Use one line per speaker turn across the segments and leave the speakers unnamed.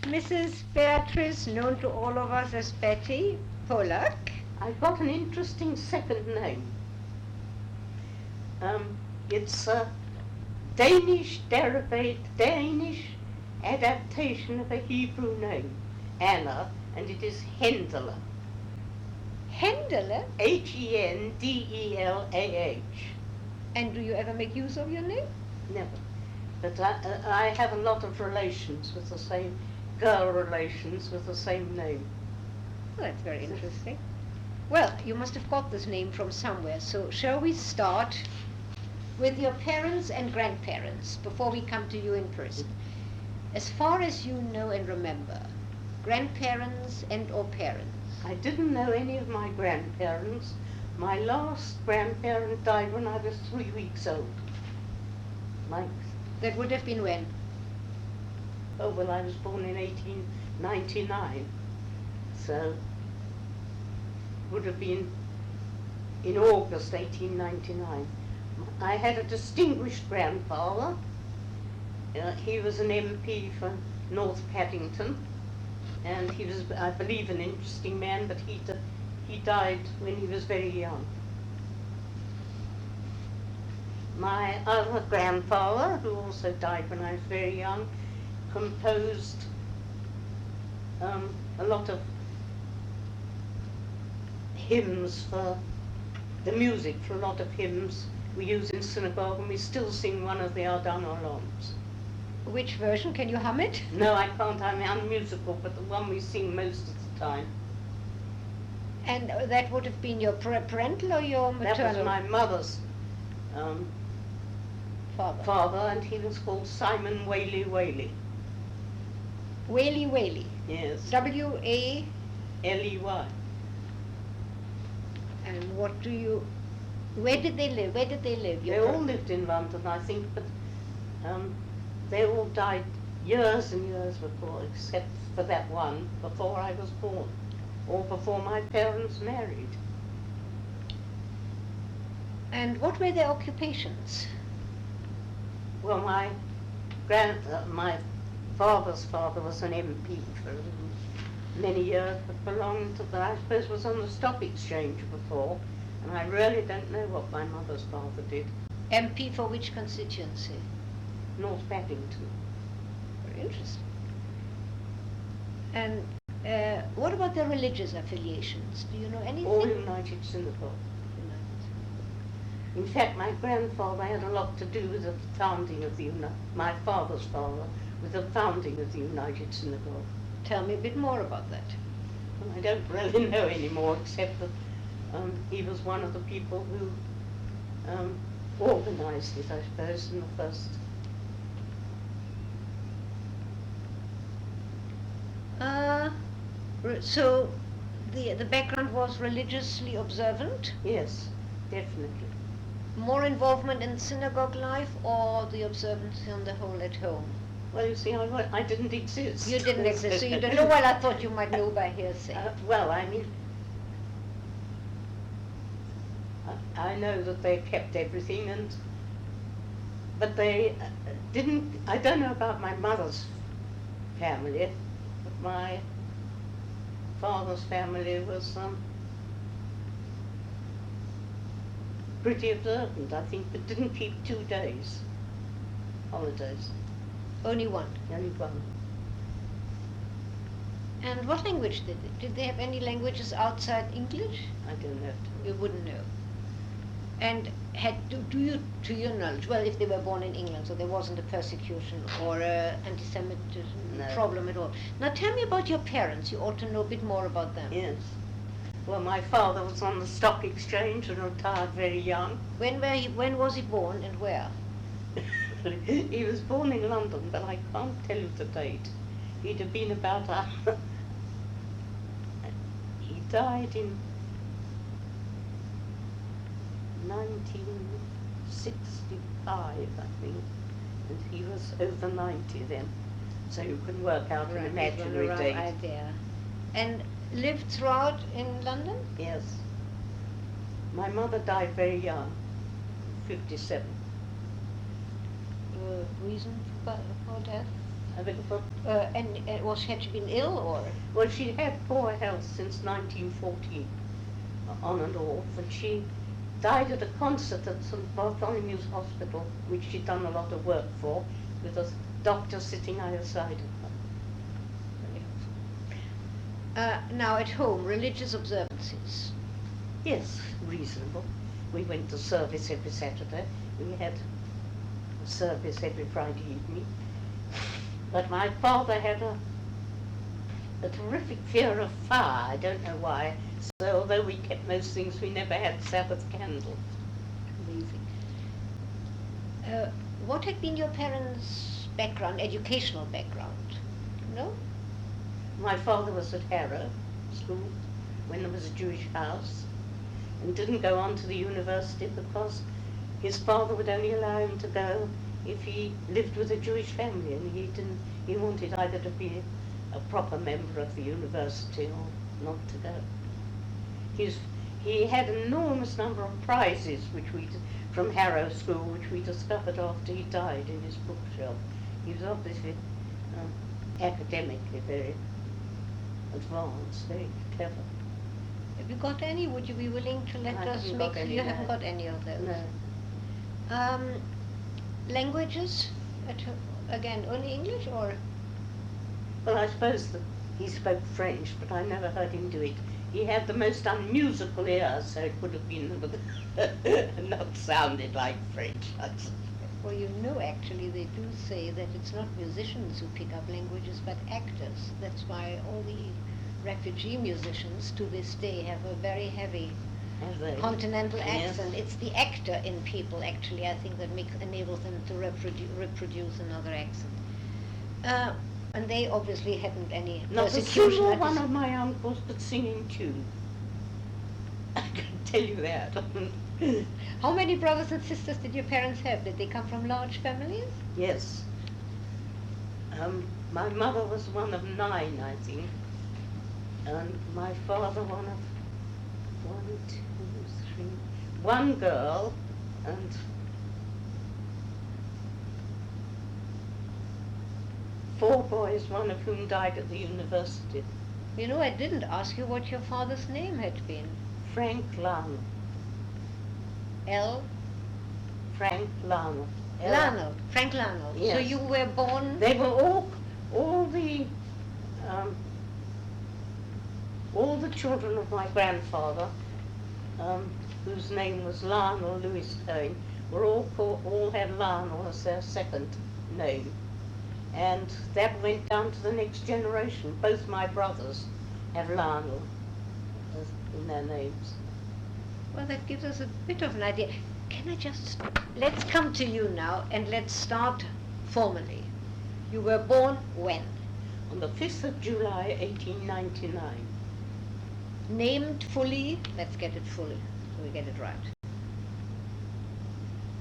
Mrs. Beatrice, known to all of us as Betty Polack.
I've got an interesting second name. It's a Danish adaptation of a Hebrew name, Anna, and it is Hendela.
Hendela?
Hendelah.
And do you ever make use of your name?
Never. But I have a lot of relations with the same, girl relations with the same name.
Well, that's very interesting. Well, you must have got this name from somewhere, so shall we start with your parents and grandparents before we come to you in person? As far as you know and remember, grandparents and or parents?
I didn't know any of my grandparents. My last grandparent died when I was 3 weeks old.
That would have been when?
Oh, well, I was born in 1899, so would have been in August 1899. I had a distinguished grandfather. He was an MP for North Paddington, and he was, I believe, an interesting man, but he died when he was very young. My other grandfather, who also died when I was very young, composed a lot of hymns for the music for a lot of hymns we use in synagogue, and we still sing one of the Ardan Olams.
Which version? Can you hum it?
No, I can't. I'm unmusical, but the one we sing most of the time.
And that would have been your parental or your maternal?
That was my mother's
father,
and he was called Simon Weyl.
Weyl.
Yes.
W-A?
L-E-Y.
And where did they live?
They all lived in London, I think, but they all died years and years before, except for that one, before I was born, or before my parents married.
And what were their occupations?
Well, my father's father was an MP for many years, but belonged to I suppose was on the stock exchange before, and I really don't know what my mother's father did.
MP for which constituency?
North Paddington.
Very interesting. And what about their religious affiliations? Do you know anything?
All United Synagogue. In fact, my grandfather had a lot to do with the founding of my father's father, with the founding of the United Synagogue.
Tell me a bit more about that.
Well, I don't really know anymore, except that he was one of the people who organized it, I suppose, in the first.
So the background was religiously observant?
Yes, definitely.
More involvement in synagogue life or the observance on the whole at home?
Well, you see, I didn't exist.
You didn't exist, so you don't know. Well, I thought you might know by hearsay.
Well, I mean, I know that they kept everything, but they didn't. I don't know about my mother's family, but my father's family was pretty observant, I think, but didn't keep 2 days holidays.
Only one?
Only one.
And what language did they? Did they have any languages outside English?
I don't know.
You wouldn't know. And do you, to your knowledge, well, if they were born in England, so there wasn't a persecution or anti-Semitism problem at all. Now tell me about your parents. You ought to know a bit more about them.
Yes. Well, my father was on the stock exchange and retired very young.
When was he born and where?
He was born in London, but I can't tell you the date. He'd have been about he died in 1965, I think, and he was over 90 then. So you can work out an imaginary date.
Idea. And lived throughout in London?
Yes. My mother died very young, 57.
Reason for death?
I beg your pardon?
Had she been ill or?
Well, she had poor health since 1914, on and off, and she died at a concert at St Bartholomew's Hospital, which she'd done a lot of work for, with a doctor sitting either side of her.
Now at home, religious observances.
Yes, reasonable. We went to service every Saturday. We had a service every Friday evening. But my father had a terrific fear of fire, I don't know why. So although we kept most things, we never had Sabbath candles.
Amazing. What had been your parents' background, educational background? No?
My father was at Harrow School when there was a Jewish house, and didn't go on to the university because his father would only allow him to go if he lived with a Jewish family, and he wanted either to be a proper member of the university or not to go. He had an enormous number of prizes from Harrow School, which we discovered after he died in his bookshelf. He was obviously academically very advanced, very clever.
Have you got any? Would you be willing to let us
haven't
make?
got any,
You
no.
haven't got any of those.
No.
Languages? Again, only English or?
Well, I suppose that he spoke French, but I never heard him do it. He had the most unmusical ear, so it would have been not sounded like French.
Well, you know, actually, they do say that it's not musicians who pick up languages, but actors. That's why all the refugee musicians to this day have a very heavy continental
Yes.
accent. It's the actor in people, actually, I think, that enables them to reproduce another accent. And they obviously hadn't any
Not a
persecution.
single
at
one
this-
of my uncles could sing in tune. I can tell you that.
How many brothers and sisters did your parents have? Did they come from large families?
Yes. My mother was one of 9, I think, and my father one of 1 girl and 4 boys, one of whom died at the university.
You know, I didn't ask you what your father's name had been.
Frank Larnell.
L.
Frank Larnell.
Larnell. Frank Larnell. So
Yes.
you were born...
They were all the children of my grandfather, whose name was Lionel Lewis Cohen, were all had Lionel as their second name. And that went down to the next generation. Both my brothers have Lionel in their names.
Well, that gives us a bit of an idea. Can I just... Let's come to you now and let's start formally. You were born when?
On the 5th of July, 1899.
Named fully? Let's get it fully, so we get it right.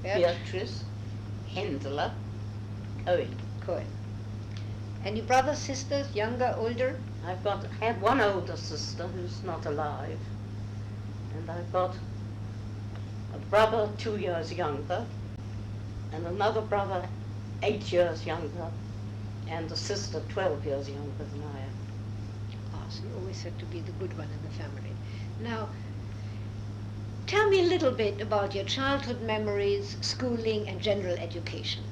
Beatrice Hendler Cohen.
Cohen. Any brothers, sisters, younger, older?
Had one older sister who's not alive, and I've got a brother 2 years younger, and another brother 8 years younger, and a sister 12 years younger than I am.
Ah, so you always said to be the good one in the family. Now, tell me a little bit about your childhood memories, schooling, and general education.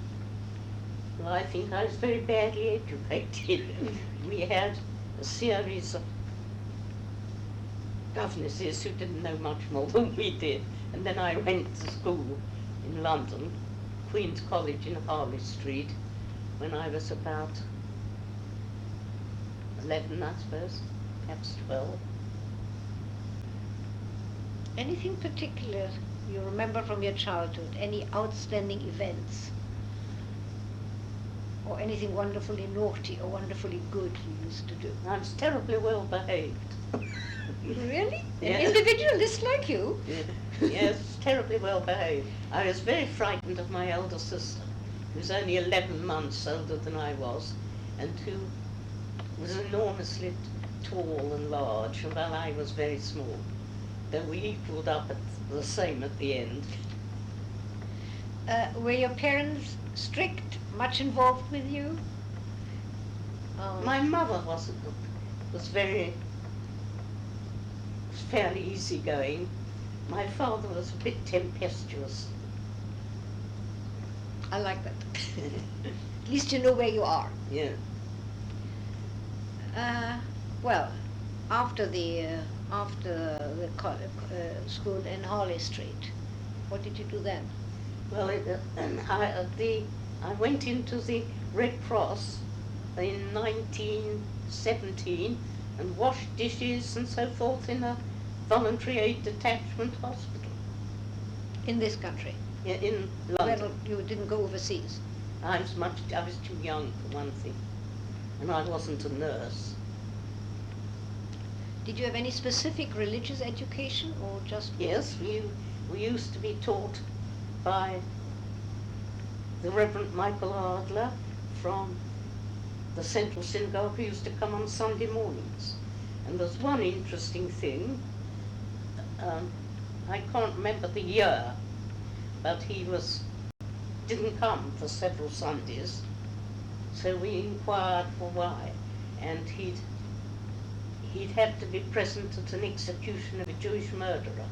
Well, I think I was very badly educated. We had a series of governesses who didn't know much more than we did. And then I went to school in London, Queen's College in Harley Street, when I was about 11, I suppose, perhaps 12.
Anything particular you remember from your childhood? Any outstanding events? Or anything wonderfully naughty or wonderfully good you used to do?
I was terribly well behaved.
Really?
Yeah.
An individualist like you?
Yes, terribly well behaved. I was very frightened of my elder sister, who was only 11 months older than I was, and who was enormously tall and large, while I was very small. Though we equalled up at the same at the end.
Were your parents strict, much involved with you? Oh.
My mother was fairly easygoing. My father was a bit tempestuous.
I like that. At least you know where you are.
Yeah.
Well, after the school in Harley Street, what did you do then?
Well, I went into the Red Cross in 1917 and washed dishes and so forth in a voluntary aid detachment hospital.
In this country?
Yeah, in London.
Well, you didn't go overseas?
I was too young for one thing, and I wasn't a nurse.
Did you have any specific religious education or just?
Yes, we used to be taught by the Reverend Michael Ardler from the Central Synagogue, who used to come on Sunday mornings. And there's one interesting thing, I can't remember the year, but he didn't come for several Sundays, so we inquired for why, and he'd have to be present at an execution of a Jewish murderer,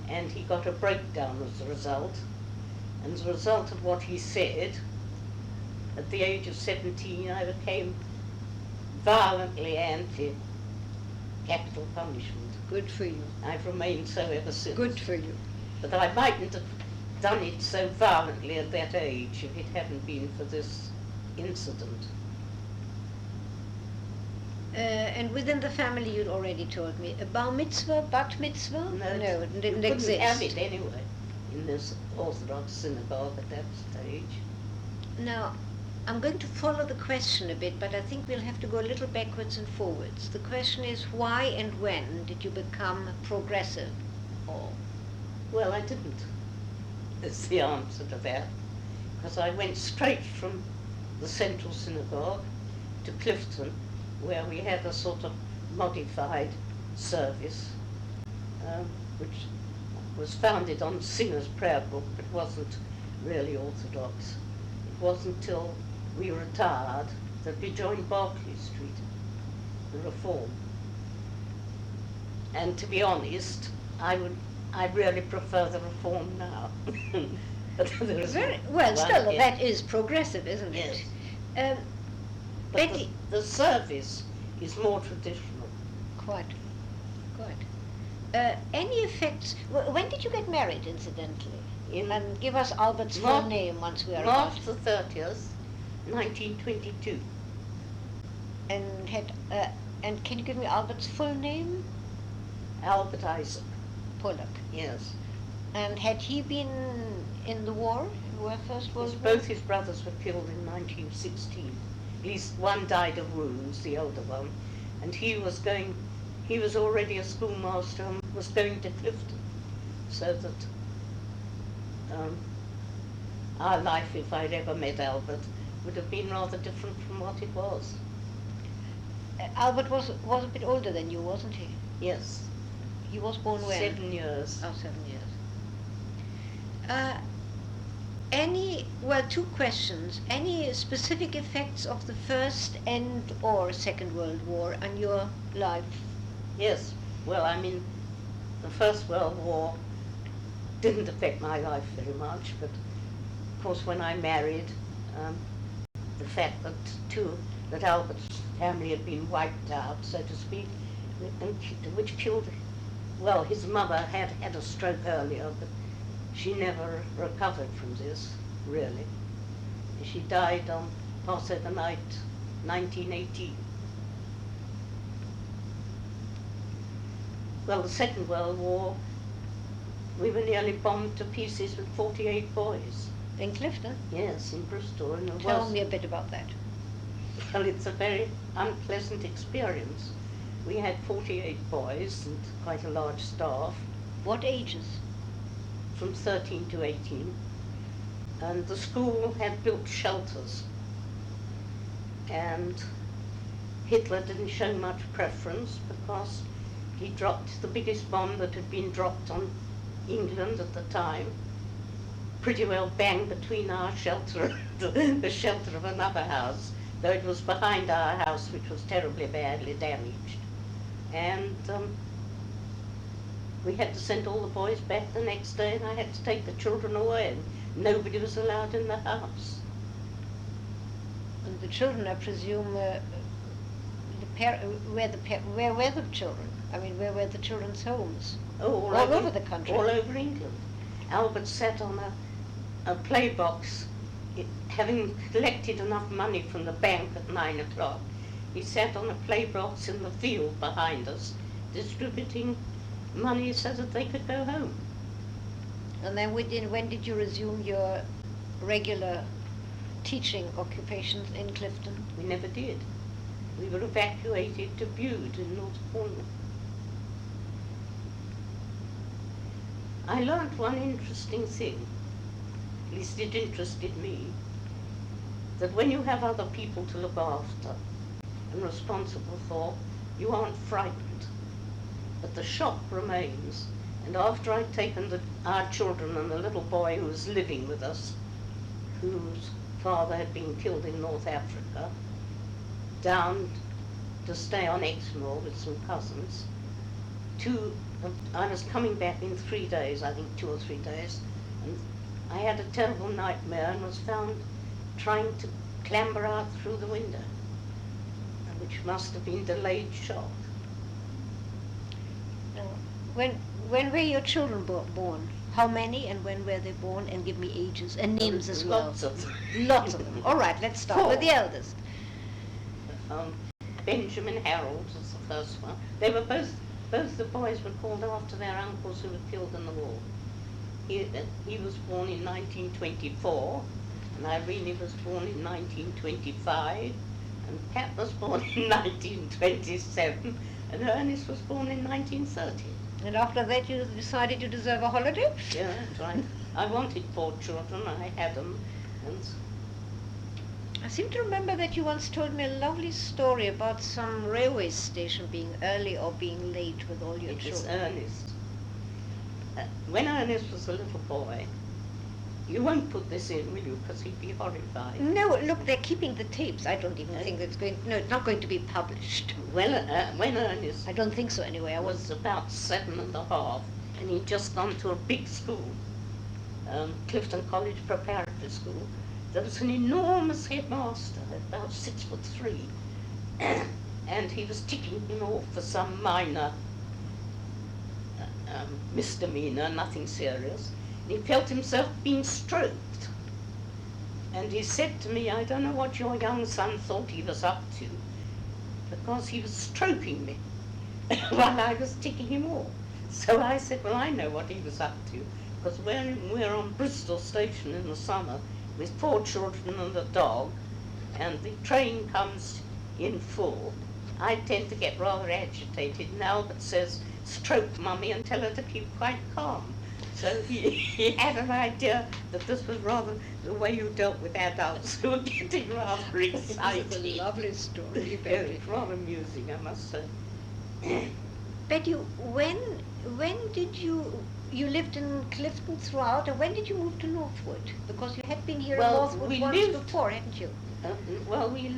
and he got a breakdown as a result, and as a result of what he said, at the age of 17 I became violently anti-capital punishment.
Good for you.
I've remained so ever since.
Good for you.
But I mightn't have done it so violently at that age if it hadn't been for this incident.
And within the family, you'd already told me, a bar mitzvah, bat mitzvah? No, it didn't
you
exist.
Couldn't have it anyway in this Orthodox synagogue at that stage.
Now, I'm going to follow the question a bit, but I think we'll have to go a little backwards and forwards. The question is, why and when did you become progressive? Or
Well, I didn't. That's the answer to that. Because I went straight from the Central Synagogue to Clifton, where we had a sort of modified service, which was founded on Singer's prayer book, but wasn't really Orthodox. It wasn't till we retired that we joined Berkeley Street, the Reform. And to be honest, I really prefer the Reform now.
very well, still, that is progressive, isn't it?
Yes. But
Betty,
the service is more traditional.
quite. Any effects? When did you get married, incidentally? And give us Albert's full name once we are about.
March the 30th, 1922.
And can you give me Albert's full name?
Albert Isaac.
Polack.
Yes.
And had he been in the war, First World War?
Both his brothers were killed in 1916. At least one died of wounds, the older one, and he was already a schoolmaster and was going to Clifton, so that our life, if I'd ever met Albert, would have been rather different from what it was.
Albert was a bit older than you, wasn't he?
Yes.
He was born when?
7 years.
Oh, 7 years. Two questions. Any specific effects of the First and or Second World War on your life?
Yes. Well, I mean, the First World War didn't affect my life very much, but of course when I married, the fact that Albert's family had been wiped out, so to speak, which killed, well, his mother had a stroke earlier, but she never recovered from this, really. She died on Passover night, 1918. Well, the Second World War, we were nearly bombed to pieces with 48 boys.
In Clifton?
Yes, in Bristol. And
Tell me a bit about that.
Well, it's a very unpleasant experience. We had 48 boys and quite a large staff.
What ages?
From 13 to 18. And the school had built shelters. And Hitler didn't show much preference because he dropped the biggest bomb that had been dropped on England at the time, pretty well bang between our shelter and the shelter of another house, though it was behind our house, which was terribly badly damaged. And we had to send all the boys back the next day, and I had to take the children away, and nobody was allowed in the house.
And the children, I presume, where were the children? I mean, where were the children's homes?
Oh,
all over the country.
All over England. Albert sat on a play box, having collected enough money from the bank at 9 o'clock. He sat on a play box in the field behind us, distributing money so that they could go home.
And then when did you resume your regular teaching occupations in Clifton?
We never did. We were evacuated to Bude in North Cornwall. I learnt one interesting thing, at least it interested me, that when you have other people to look after and responsible for, you aren't frightened. But the shock remains, and after I'd taken our children and the little boy who was living with us, whose father had been killed in North Africa, down to stay on Exmoor with some cousins, I was coming back in 3 days, I think 2 or 3 days, and I had a terrible nightmare and was found trying to clamber out through the window, which must have been delayed shock.
When were your children born? How many and when were they born? And give me ages and names as well.
Lots of them.
Lots of them. All right, let's start with the eldest.
Benjamin Harold was the first one. They were both the boys were called after their uncles who were killed in the war. He was born in 1924, and Irene was born in 1925, and Pat was born in 1927, and Ernest was born in 1930.
And after that you decided you deserve a holiday?
Yeah, that's right. I wanted 4 children, I had them, and
I seem to remember that you once told me a lovely story about some railway station being early or being late with all your
it
children.
was Ernest. When Ernest was a little boy, you won't put this in, will you? Because he'd be horrified.
No, look, they're keeping the tapes. I don't even think it's it's not going to be published.
Well, when Ernest
I don't think so anyway. I
was about 7.5, and he'd just gone to a big school, Clifton College Preparatory School. There was an enormous headmaster, about 6'3", and he was ticking him off for some minor misdemeanor, nothing serious. And he felt himself being stroked. And he said to me, I don't know what your young son thought he was up to, because he was stroking me while I was ticking him off. So I said, well, I know what he was up to, because when we're on Bristol Station in the summer with 4 children and a dog, and the train comes in full, I tend to get rather agitated, and Albert says, stroke Mummy and tell her to keep quite calm. So he had an idea that this was rather the way you dealt with adults who were getting rather excited.
It's a lovely story,
Yeah,
Betty.
it's rather amusing, I must say.
Betty, when did you lived in Clifton throughout, and when did you move to Northwood? Because you had been here in
Well,
Northwood
we
once
lived-
before, hadn't you?
Well, we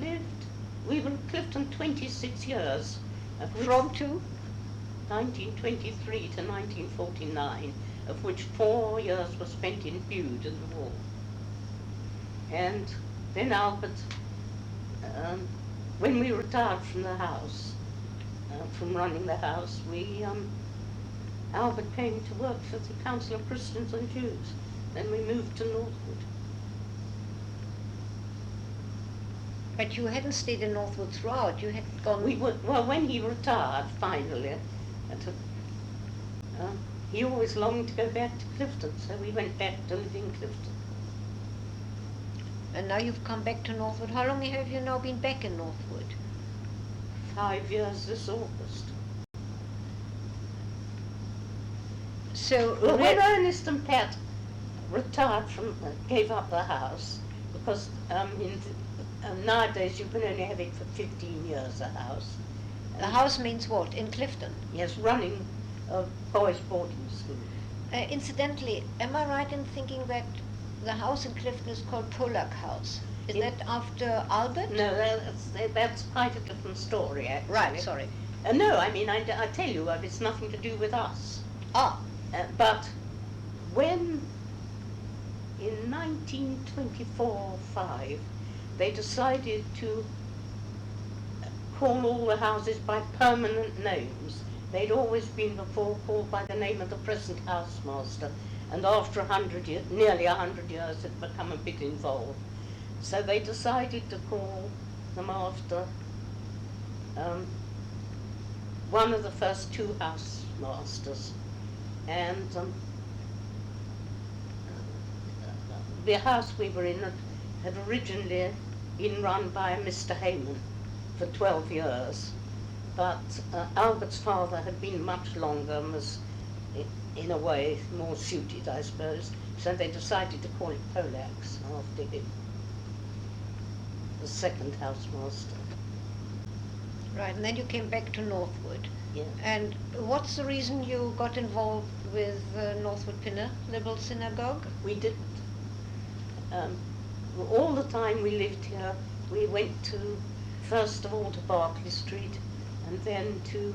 were in Clifton 26 years, of which
From to?
1923 to 1949, of which 4 years were spent in Bude in the war. And then Albert, when we retired from the house, from running the house, Albert came to work for the Council of Christians and Jews. Then we moved to Northwood.
But you hadn't stayed in Northwood throughout. You had gone.
Well, when he retired finally, he always longed to go back to Clifton, so we went back to live in Clifton.
And now you've come back to Northwood. How long have you now been back in Northwood?
5 years this August.
So
Well, when Ernest and Pat retired gave up the house, because nowadays you can only have it for 15 years, a house.
the house means what? In Clifton?
Yes, running a boys' boarding school.
Incidentally, am I right in thinking that the house in Clifton is called Polack House? Is that after Albert?
No, that's quite a different story, actually.
Right, sorry.
No, I mean, I tell you, it's nothing to do with us.
Ah,
But when, in 1924-5, they decided to call all the houses by permanent names. They'd always been before called by the name of the present housemaster, and after 100 years, nearly 100 years, it had become a bit involved. So they decided to call them after one of the first two housemasters. And the house we were in had originally been run by a Mr. Heyman for 12 years. But Albert's father had been much longer and was, in a way, more suited, I suppose. So they decided to call it Polack's after him, the second housemaster.
right, and then you came back to Northwood.
Yeah.
And what's the reason you got involved with Northwood Pinner Liberal Synagogue?
We didn't. All the time we lived here, we went to, first of all, to Berkeley Street, and then to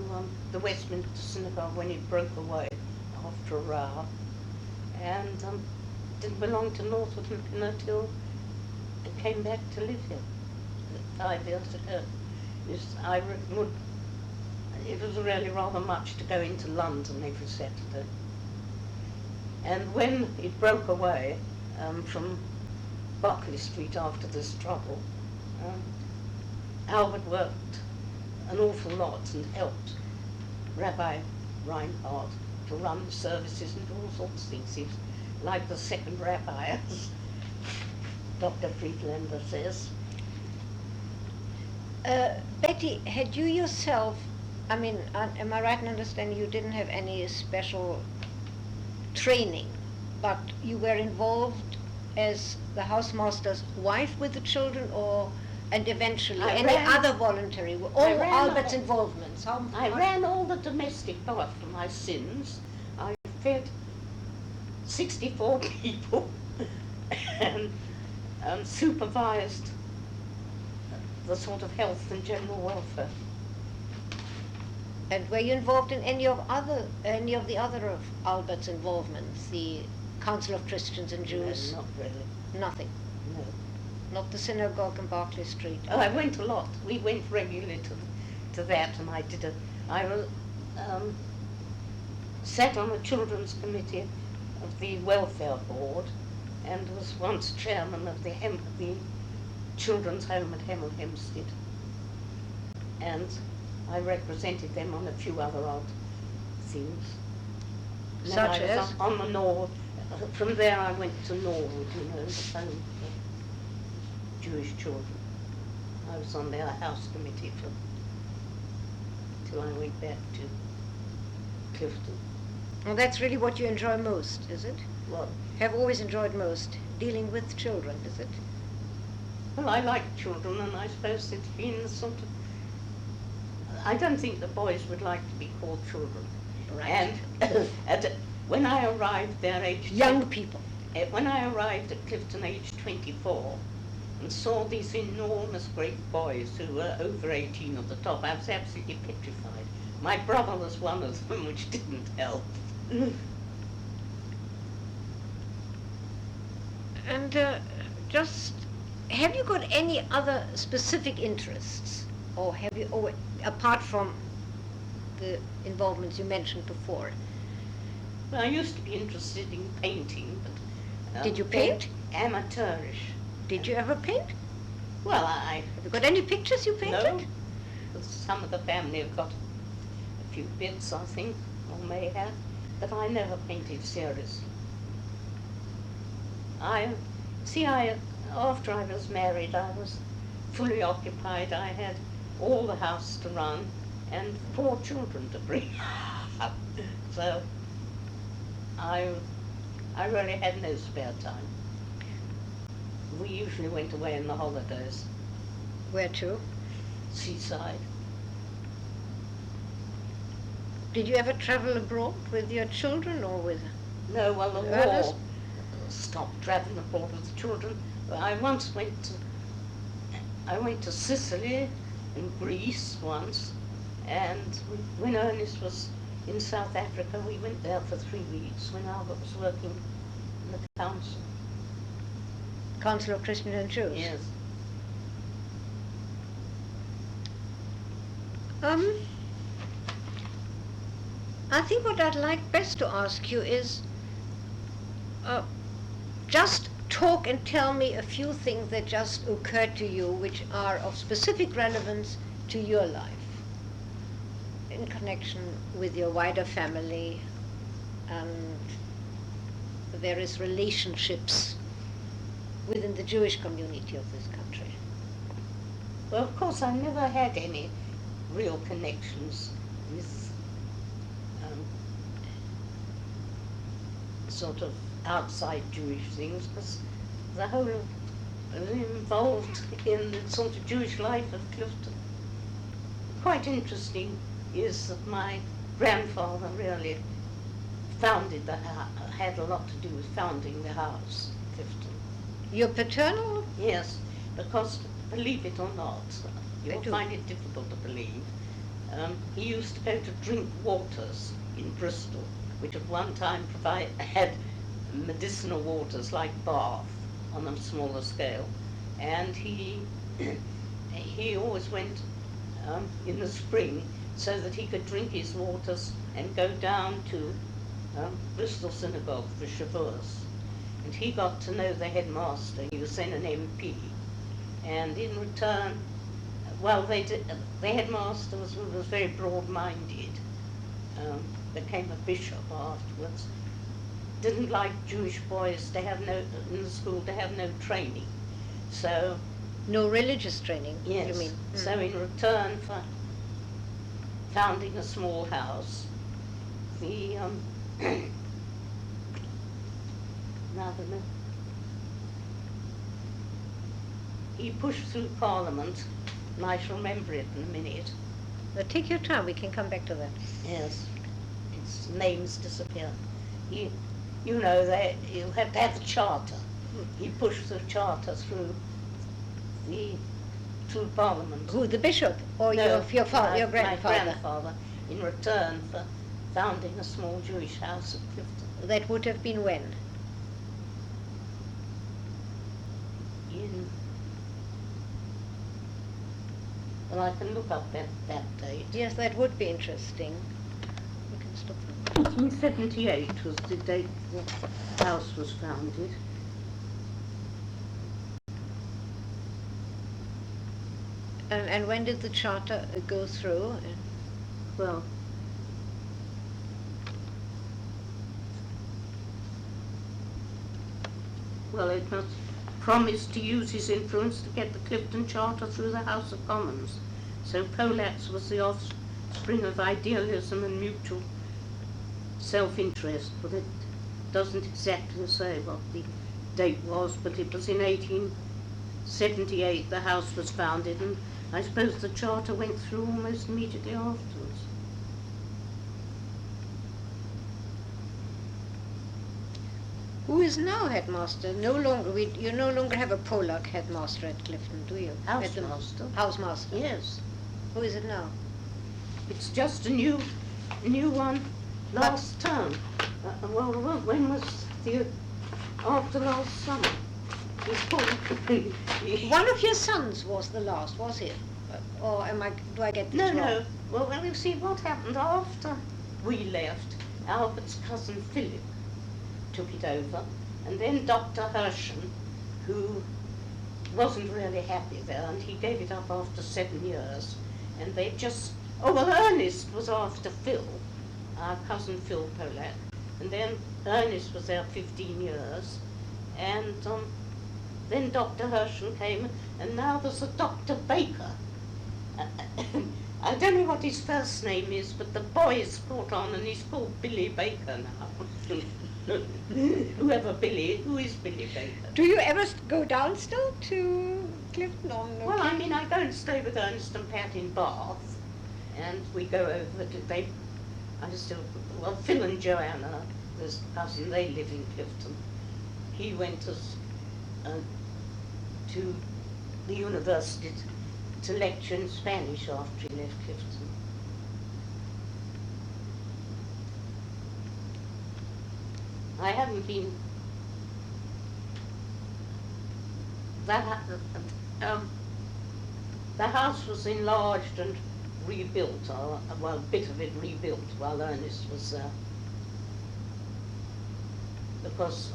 the Westminster Synagogue when it broke away after a row. And didn't belong to Northwood and Pinner till I came back to live here 5 years ago. It was really rather much to go into London every Saturday. And when it broke away from Berkeley Street after this trouble, Albert worked an awful lot and helped Rabbi Reinhardt to run the services and all sorts of things. He was like the second rabbi, as Dr. Friedlander says.
Betty, had you yourself, I mean, am I right in understanding you didn't have any special training, but you were involved as the housemaster's wife with the children, and eventually other voluntary, all Albert's involvements?
I ran all the domestic bath for my sins. I fed 64 people and supervised the sort of health and general welfare.
And were you involved in any of the other of Albert's involvements, the Council of Christians and Jews?
No, not really.
Nothing.
No.
Not the synagogue in Berkeley Street.
Oh, I went a lot. We went regularly to that, and I sat on the children's committee of the welfare board, and was once chairman of the children's home at Hemel Hempstead. And I represented them on a few other odd things. And
Such
then I was
as?
on the Norwood. From there I went to Norwood, the home for Jewish children. I was on their house committee till I went back to Clifton.
Well, that's really what you enjoy most, is it?
Well,
Have always enjoyed most, dealing with children, is it?
well, I like children, and I suppose it's been sort of. I don't think the boys would like to be called children.
Right.
And when I arrived there, aged
Young people.
when I arrived at Clifton, aged 24, and saw these enormous great boys who were over 18 at the top, I was absolutely petrified. My brother was one of them, which didn't help.
And have you got any other specific interests, or have you, apart from the involvements you mentioned before?
Well, I used to be interested in painting, but
Did you paint?
Amateurish.
Did you ever paint?
Well, I
Have you got any pictures you painted?
no. Some of the family have got a few bits, I think, or may have, but I never painted seriously. After I was married, I was fully occupied. I had all the house to run and 4 children to bring up. So I really had no spare time. We usually went away in the holidays,
Where to?
seaside.
Did you ever travel abroad with your children or with?
No, well, the
Others?
war stopped traveling abroad with the children. I once went to I went to Sicily and Greece once, and when Ernest was in South Africa, we went there for 3 weeks when Albert was working in the council.
Council of Christians and Jews?
Yes.
I think what I'd like best to ask you is just talk and tell me a few things that just occurred to you which are of specific relevance to your life in connection with your wider family and the various relationships within the Jewish community of this country.
Well, of course, I never had any real connections with sort of outside Jewish things, because the whole involved in the sort of Jewish life of Clifton. Quite interesting is that my grandfather really founded the house, had a lot to do with founding the house, Clifton.
Your paternal?
Yes, because believe it or not, you'll
do.
find it difficult to believe, he used to go to drink waters in Bristol, which at one time had medicinal waters like Bath on a smaller scale, and he always went in the spring so that he could drink his waters and go down to Bristol Synagogue for Shavuos. And he got to know the headmaster. He was then an MP, and in return, well, the headmaster was very broad-minded. Became a bishop afterwards. Didn't like Jewish boys to have in the school to have no training. So
no religious training,
yes,
you mean?
So in return for founding a small house, the he pushed through Parliament, and I shall remember it in a minute.
But take your time, we can come back to that.
Yes, its names disappear. You know that you have to have the charter. He pushed the charter through Parliament.
Who, the bishop, or
No,
your father, your
my
grandfather?
grandfather, in return for founding a small Jewish house at Clifton.
That would have been when?
Well, I can look up that date.
Yes, that would be interesting. You can stop them.
1878 was the date the house was founded.
And when did the charter go through?
Well, it must promised to use his influence to get the Clifton Charter through the House of Commons. So Polack's was the offspring of idealism and mutual self-interest, but it doesn't exactly say what the date was, but it was in 1878 the house was founded, and I suppose the charter went through almost immediately afterwards.
Who is now headmaster? You no longer have a Polack headmaster at Clifton, do you?
Housemaster.
Housemaster.
Yes.
Who is it now?
It's just a new one last term. Well, when was after last summer?
One of your sons was the last, was he? Or do I get this wrong?
No. Well, you see what happened after we left. Albert's cousin Philip took it over, and then Dr. Herschen, who wasn't really happy there, and he gave it up after 7 years, and they just, Ernest was after Phil, our cousin Phil Polack, and then Ernest was there 15 years, and then Dr. Herschen came, and now there's a Dr. Baker. I don't know what his first name is, but the boy is caught on, and he's called Billy Baker now. Who is Billy Baker?
Do you ever go down still to Clifton?
Well, I mean, I go and stay with Ernest and Pat in Bath, and we go over to, Phil and Joanna, this cousin, they live in Clifton. He went to the university to lecture in Spanish after he left Clifton. I haven't been. The house was enlarged and rebuilt, well, a bit of it rebuilt while Ernest was there. Because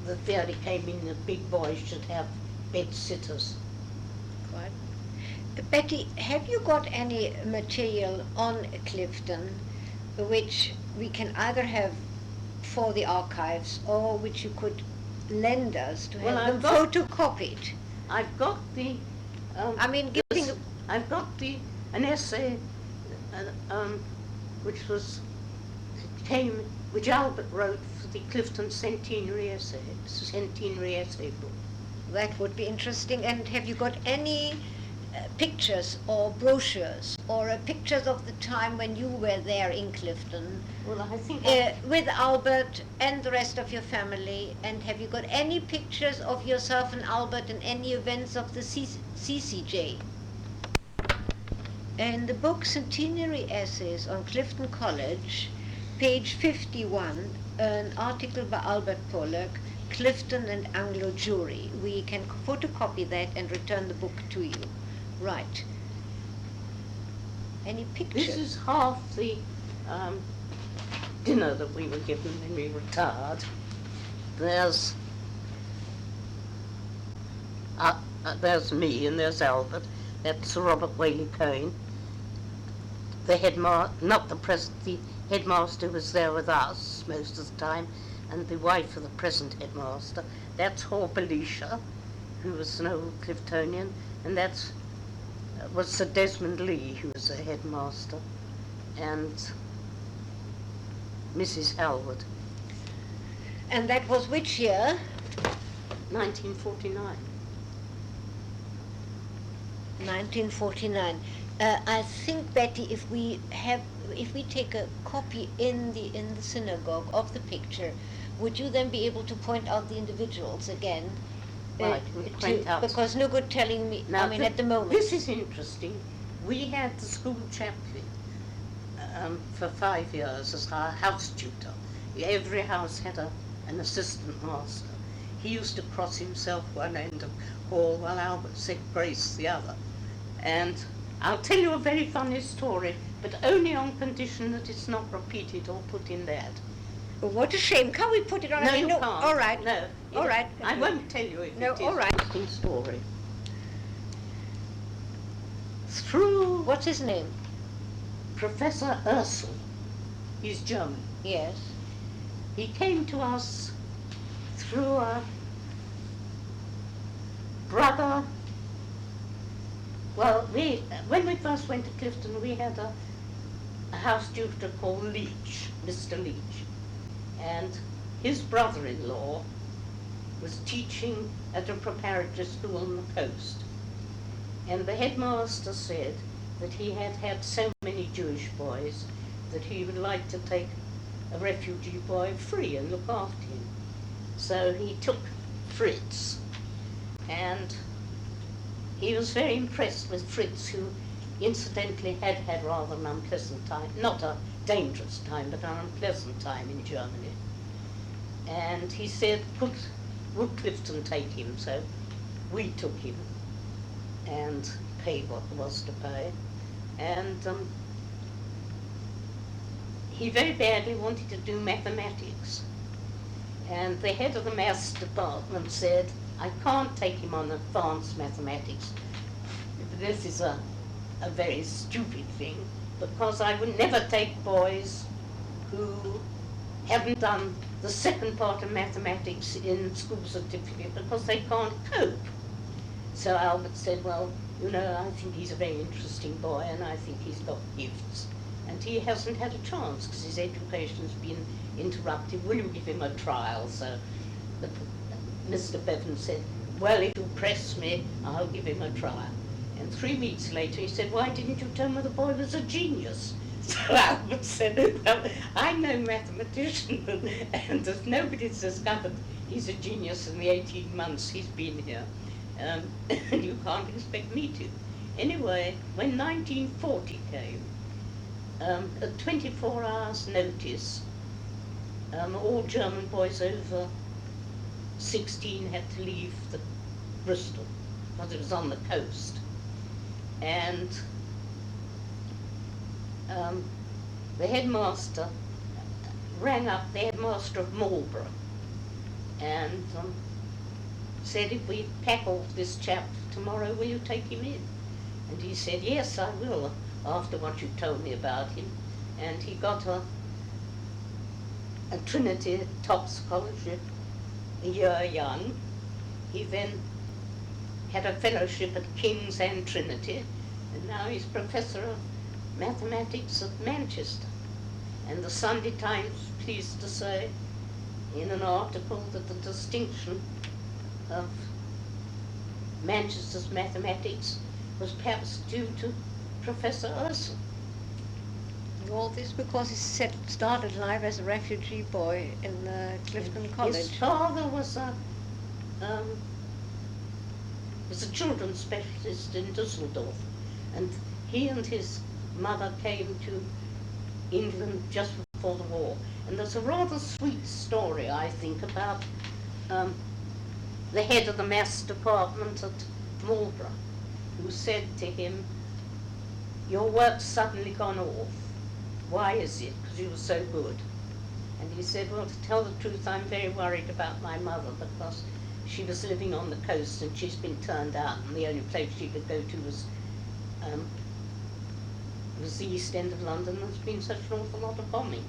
the theory came in that big boys should have bed sitters.
Quite. Betty, have you got any material on Clifton which we can either have for the archives or which you could lend us to have them photocopied?
I've got the. I've got an essay, which Albert wrote for the Clifton centenary essay book.
That would be interesting. And have you got any pictures or brochures or pictures of the time when you were there in Clifton?
Well, I think
with Albert and the rest of your family. And have you got any pictures of yourself and Albert in any events of the CCJ? And the book Centenary Essays on Clifton College, page 51, an article by Albert Polack, Clifton and Anglo Jury. We can photocopy that and return the book to you. Right. Any pictures?
This is half the dinner that we were given when we retired. There's me and there's Albert. That's Sir Robert Weyl Cohen. The headmaster was there with us most of the time, and the wife of the present headmaster. That's Belisha, who was an old Cliftonian, and that was Sir Desmond Lee, who was the headmaster, and Mrs. Halwood.
And that was which year?
1949.
1949. I think, Betty, if we take a copy in the synagogue of the picture, would you then be able to point out the individuals again?
Right,
because no good telling me.
Now,
at the moment.
This is interesting. We had the school chaplain for 5 years as our house tutor. Every house had an assistant master. He used to cross himself one end of hall while Albert said grace the other. And I'll tell you a very funny story, but only on condition that it's not repeated or put in that.
What a shame. Can't we put it on?
No, you can't.
All right.
No.
All right.
I won't tell you if
no,
it is
all right.
an interesting story. Through
What's his name?
Professor Ursel, he's German.
Yes.
He came to us through a brother. Well, when we first went to Clifton, we had a house tutor called Leach, Mr. Leach. And his brother-in-law was teaching at a preparatory school on the coast. And the headmaster said that he had had so many Jewish boys that he would like to take a refugee boy free and look after him. So he took Fritz, and he was very impressed with Fritz, who incidentally had rather an unpleasant time, not a dangerous time, but an unpleasant time in Germany. And he said, would Clifton take him? So we took him and paid what there was to pay. And he very badly wanted to do mathematics. And the head of the maths department said, I can't take him on advanced mathematics. This is a very stupid thing, because I would never take boys who haven't done the second part of mathematics in school certificate because they can't cope. So Albert said, well, I think he's a very interesting boy and I think he's got gifts. And he hasn't had a chance because his education's been interrupted. Will you give him a trial? So Mr. Bevan said, well, if you press me, I'll give him a trial. And 3 weeks later he said, why didn't you tell me the boy was a genius? So Albert said, well, I'm no mathematician, and nobody's discovered he's a genius in the 18 months he's been here. You can't expect me to. Anyway, when 1940 came, at 24 hours notice, all German boys over 16 had to leave Bristol, because it was on the coast. And the headmaster rang up the headmaster of Marlborough and said, if we pack off this chap tomorrow, will you take him in? And he said, yes, I will, after what you told me about him. And he got a Trinity top scholarship a year young. He then had a fellowship at King's and Trinity, and now he's professor of mathematics at Manchester. And the Sunday Times is pleased to say in an article that the distinction of Manchester's mathematics was perhaps due to Professor Urson.
All this because he started life as a refugee boy in Clifton College.
His father was a children's specialist in Düsseldorf, and he and his mother came to England just before the war. And there's a rather sweet story, I think, about the head of the maths department at Marlborough, who said to him, your work's suddenly gone off. Why is it? Because you were so good. And he said, well, to tell the truth, I'm very worried about my mother, because she was living on the coast and she's been turned out, and the only place she could go to was the East End of London. There's been such an awful lot of bombing.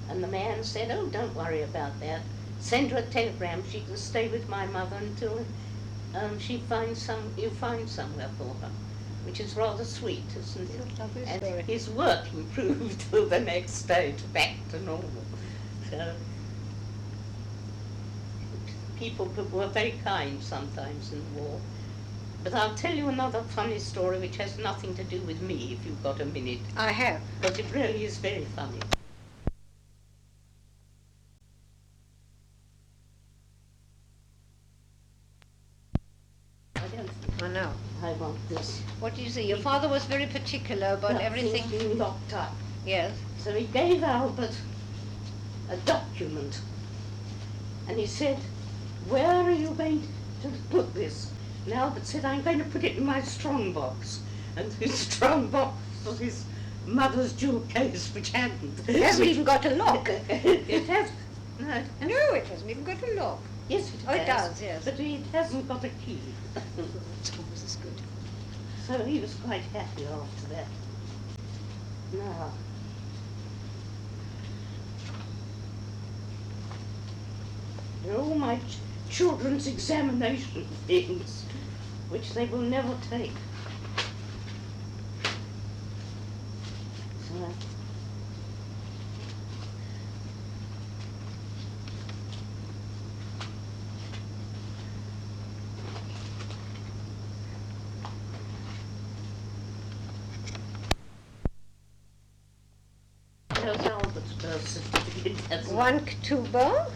And the man said, oh, don't worry about that. Send her a telegram. She can stay with my mother until you find somewhere for her. Which is rather sweet, isn't it? And his work improved till the next day back to normal. So people were very kind sometimes in the war. But I'll tell you another funny story which has nothing to do with me, if you've got a minute.
I have.
But it really is very funny.
I know.
I want this.
What do you say? Your father was very particular about everything.
Being locked up.
Yes.
So he gave Albert a document, and he said, where are you going to put this? And Albert said, I'm going to put it in my strong box. And his strong box was his mother's jewel case, which hadn't.
It hasn't even got a lock.
It has. No,
it hasn't even got a lock.
Yes, it
Oh,
has.
it does, yes.
But it hasn't got a key.
It's almost as good.
So he was quite happy after that. Now, they're all my children's examination things, which they will never take. So, there's Albert's birth certificate. That's
1 October,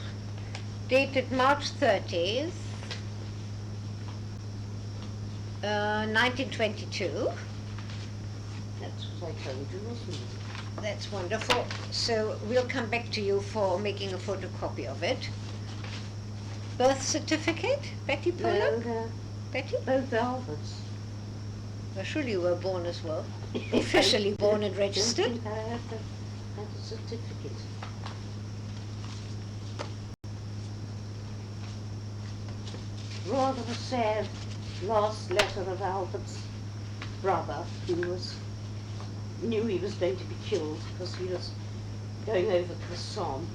dated March 30th, 1922.
That's what I told you, wasn't it?
That's wonderful. So we'll come back to you for making a photocopy of it. Birth certificate, Betty Polack?
No,
Betty?
both Alberts.
Well, surely you were born as well. Officially born and registered.
I don't think I had a certificate. Rather a sad last letter of Albert's brother, who knew he was going to be killed because he was going over to the Somme.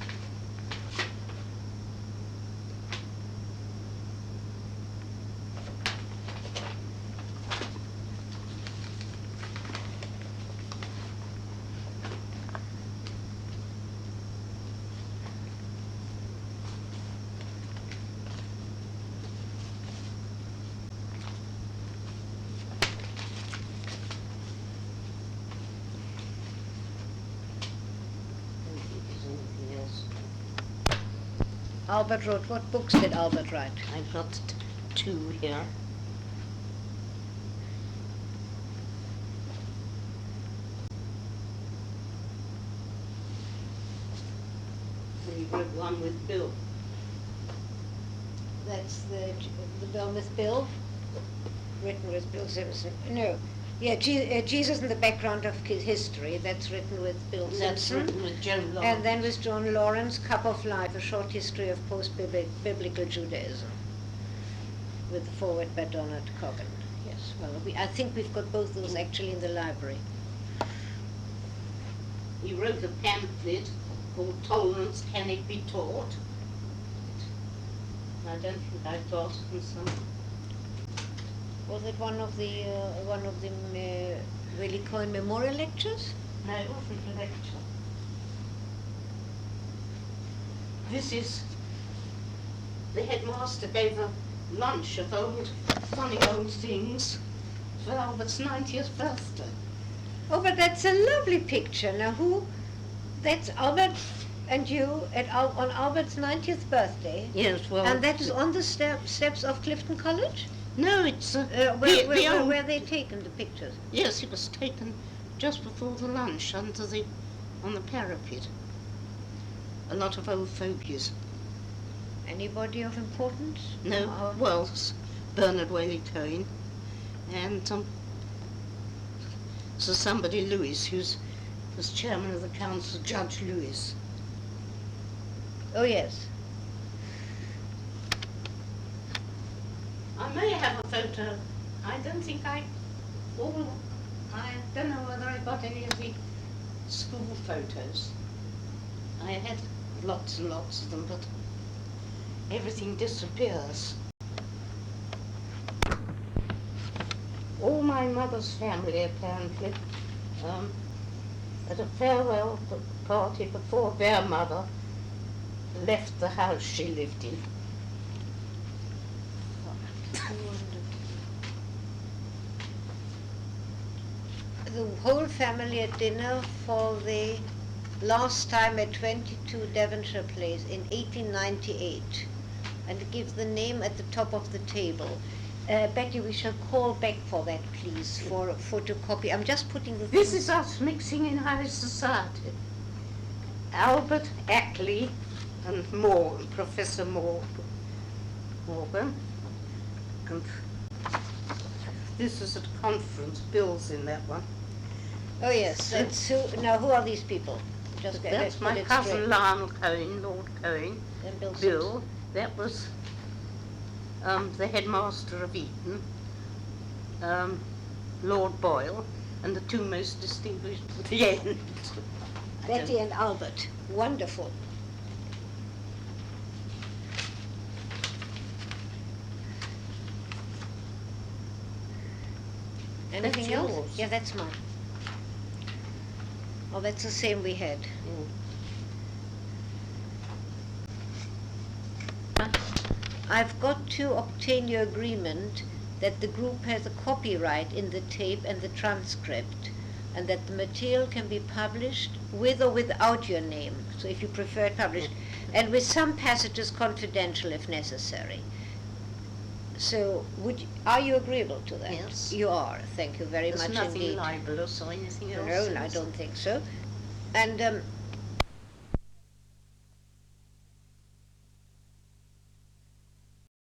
Albert wrote, what books did Albert write?
I've got two here. he wrote one with Bill.
That's the Bill with Bill, written with Bill Simpson. No, yeah, Jesus in the background of history. That's written with Bill
That's
Simpson.
written with Joan Lawrence.
And then with John Lawrence, Cup of Life, a short history of post-biblical Judaism, with the foreword by Donald Coggan. Yes, well, I think we've got both those actually in the library.
He wrote a pamphlet called Tolerance Can It Be Taught? I don't think I got in some.
Was it one of the Willie Cohen Memorial Lectures?
No, it wasn't a lecture. This is, the headmaster gave a lunch of funny old things for Albert's 90th birthday.
Oh, but that's a lovely picture. Now, that's Albert and you on Albert's 90th birthday?
Yes, well.
And that is on the steps of Clifton College?
No, it's
Where are they taken, the pictures?
Yes, it was taken just before the lunch on the parapet. A lot of old fogies.
Anybody of importance?
No, well, Bernard Whaley Cohen and Sir somebody Lewis, who was chairman of the council, Judge Lewis.
Oh, yes.
I may have a photo. I don't think I don't know whether I got any of the school photos. I had lots and lots of them, but everything disappears. All my mother's family, apparently, at a farewell party before their mother left the house she lived in.
The whole family at dinner for the last time at 22 Devonshire Place in 1898, and give the name at the top of the table. Betty, we shall call back for that, please, for a photocopy. I'm just putting the
This is us mixing in high society. Albert Ackley and Professor Morgan. And this is at a conference. Bill's in that one.
Oh yes, that's who. Now who are these people?
That's my cousin Lionel Cohen, Lord Cohen.
And Bill.
Bill. That was the headmaster of Eton, Lord Boyle, and the two most distinguished at the end.
Betty and Albert. Wonderful. Anything
That's
else?
yours.
Yeah, that's mine. Oh, that's the same we had. I've got to obtain your agreement that the group has a copyright in the tape and the transcript, and that the material can be published with or without your name, so if you prefer it published, and with some passages confidential if necessary. So, are you agreeable to that?
Yes.
You are. Thank you very much
There's nothing
indeed.
libelous or anything else.
No, I don't think so. And